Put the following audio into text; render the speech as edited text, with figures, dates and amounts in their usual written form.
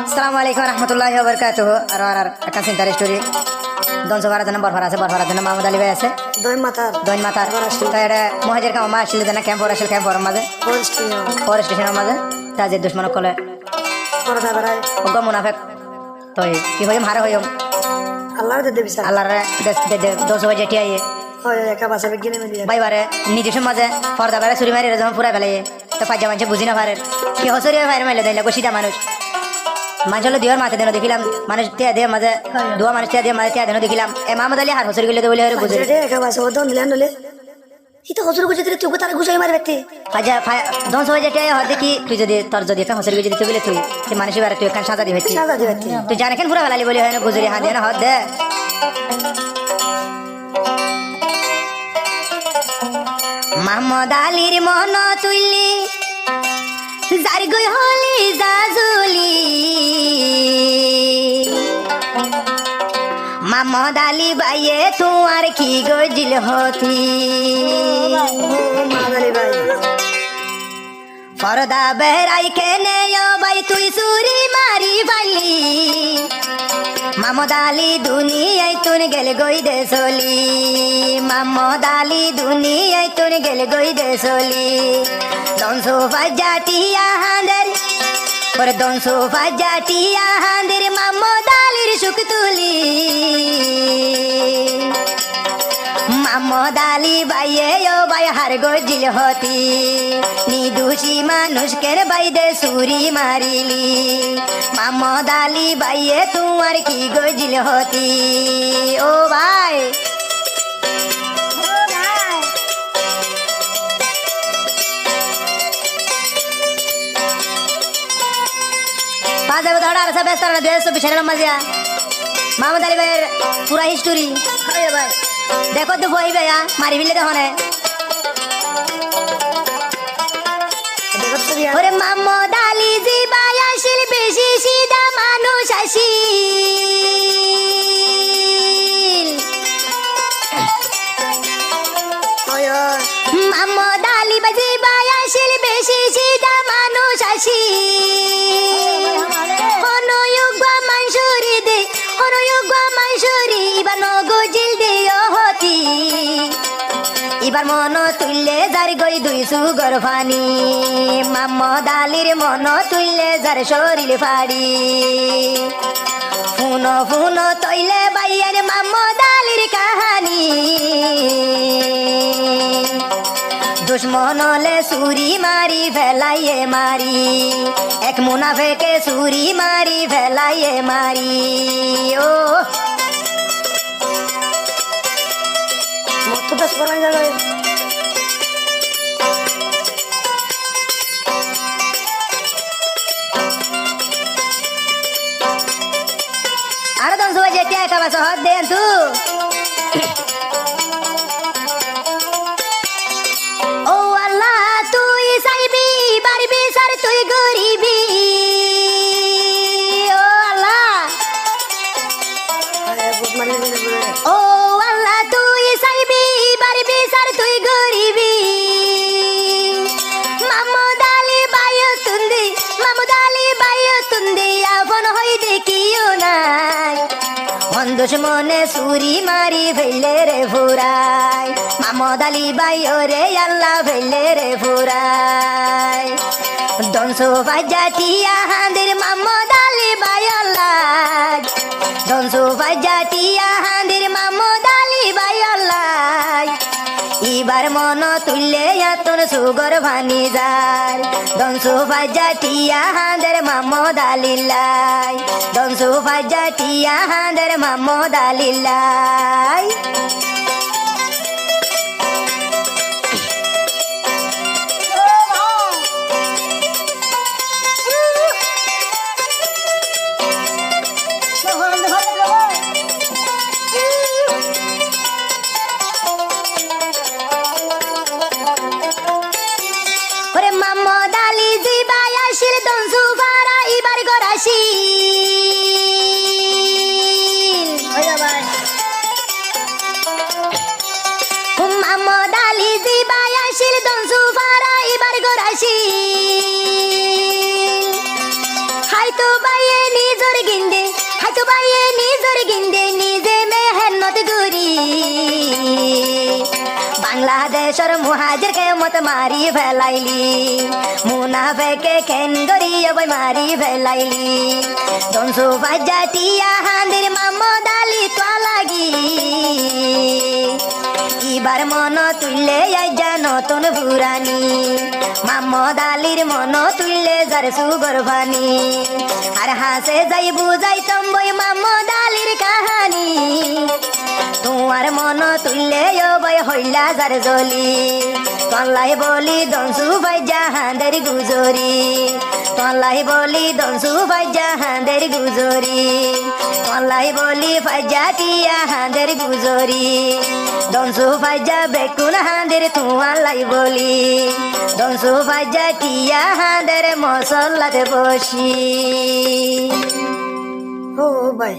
আসসালামু আলাইকুম রহমতুল্লাহি ওয়া বারাকাতুহু। আর একটা চিন্তার স্টোরি। দনসো ভাড়া জন্য বরফার আছে, বরফার জন্য মাহমুদ আলী ভাই আছে দই মাথার তো এটা মহাজের কাম আসছিল যেন ক্যাম্প আসছিল ক্যাম্পর মাঝে ফোর স্টেশনের মাঝে তাজের দুশ্মন কলে অজ্ঞ মুনাফেক তো কি হইম হারে হইম আল্লাহর দোষ হয়ে যেটি আইয়ে ভাই বারে নিজস্ব মাঝে ফর্দা বারে চুরি মারি যখন পুরাই ফেলে তো পাঁচটা মানুষ বুঝি না পারে কি হসরি বাইরে মাইলে দিলে বসিটা মানুষ মানুষ হলো দিওর মাথা দেন দেখিলাম মানুষ তিয়া দিয়ে মাঝে দুয়া মানুষ তিয়া দিয়ে মাঝে তিয়া দেন দেখিলাম এ মাহমুদ আলী হার হসরি গেলে বলে বুঝে দশ হয়ে যেতে হয় দেখি তুই যদি তোর যদি একটা হসরি যদি তুই বলে তুই মানুষের বারে তুই এখানে সাজা দিবি তুই জানে কেন পুরা ফেলালি বলি হয় না বুঝলি হাত দিয়ে না হাত দে মাহমুদ আলীর মন তুইলি যার গই হলি জাজুলি মাহমুদ আলী বাইয়ে তোমার কি গজিল হতি পরদা বেড়াই কেনে ভাই তুই চুরি মারি পালি মাহমুদ আলী দুনিয়ায় তুন গেলে গই দে চলি মাহমুদ আলী দুনিয়ায় তুন গেলে গই দে চলি দনসো ফাজাটিয়া হাঁদের পরে দনসো ফাজাটিয়া হাঁদের মাহমুদ আলীর সুখ তুলি মাহমুদ আলী বাইয়ে ও বাই হার গজিল হতি নিদুষী মানুষকে বাইদে চুরি মারিলি মাহমুদ আলী বাইয়ে তোমার কি গজিল হতি ও ভাই পাঁচ যাবে ধরা আছে ব্যস্ত না 2024 নম্বর যা মাহমুদ আলী ভাইয়ের পুরা হিস্টোরি ভাই দেখো তো বই ভাইয়া মারি ফেলে দেখো না ওরে মাহমুদ আলী জি ভাই আসিল বেশি সিধা মানুষ আসিল মাহমুদ আলী জি ভাই আসিল বেশি সিধা মানুষ আসিল অনুযুগ মানসুরি দে অনুযুগ মানসুরি এবার নগজিল দিও হতি এবার মন তুললে যার গই দুই সুগর ফানি মাহমুদ আলীর মন তুললে যার শরীর ফাড়ি ফুন ফুন তৈলে বাইয়ের মাহমুদ আলীর কাহানি দুশ্মনলে চুরি মারি ফেলাইয়ে মারি এক মুনাফেকে চুরি মারি ফেলাইয়ে মারি ও আরো দশ হয়ে যেতে খাবার হদ দেন তু ও আল্লাহ তুই চাইবি পারবি স্যার তুই গরিবি ও আল্লাহ ও আল্লাহ তুই চাইবি পারবি স্যার তুই গরিবি মাহমুদ আলী বাইও তুন্দি মাহমুদ আলী বাইও তুন্দি আপন হই দেখিও নাই দুশ্মনে চুরি মারি ফেলে রে ফুরাই মাহমুদ আলী বাইও রে আল্লাহ ফেলে রে ফুরাই দনসো ফাজাটিয়া হাঁদের মাহমুদ আলী বাই আল্লাহ দনসো ফাজাটিয়া হাঁদের মাহমুদ আলী বাই আল্লাহ এবার মন তুললে এতন সুগর ভানি যায় দনসো ফাজাটিয়া হাঁদের মাহমুদ আলীল্লাই দনসো ফাজাটিয়া হাঁদের মাহমুদ আলীল্লাই মাহমুদ আলী জি ভাই আসিল দনসু ভাড়া এবার গড়াশিল মাহমুদ আলী জি ভাই আসিল দনসু ভাড়া এবার গড়াশিল হাই হাইতো বাইয়ে নিজর গিন্দে হাইতো বাইয়ে নিজর গিন্দে নিজে মেহনত করি বাংলাদেশের মুহাজিরকে মত মারি ফেলাইলি মুনাফেকে কেন গরি বই মারি ফেলাইলি দনসু বাজাটিয়া হান্দির মামদ আলী তো লাগি এবার মন তুললে আইজা নতুন পুরানি মামদ আলীর মন তুললে যার সুগর ভানি আর হাসে যাই বুঝাই তম্বই মামদ আলীর কাহানি তোমার মন তুললে বই হইলা যার জলি তলাই বলি দনসু ভাই জাহানের গুজরি তলাই বলি দনসু ভাই জাহানের গুজরি তলাই বলি ফাইজাটিয়া হাঁদের গুজরি দনসু ফাইজা বেকুন হাঁদের তুয়ালাই বলি দনসু ফাইজা টিয়া হাঁদের মশলাতে বসি ও ভাই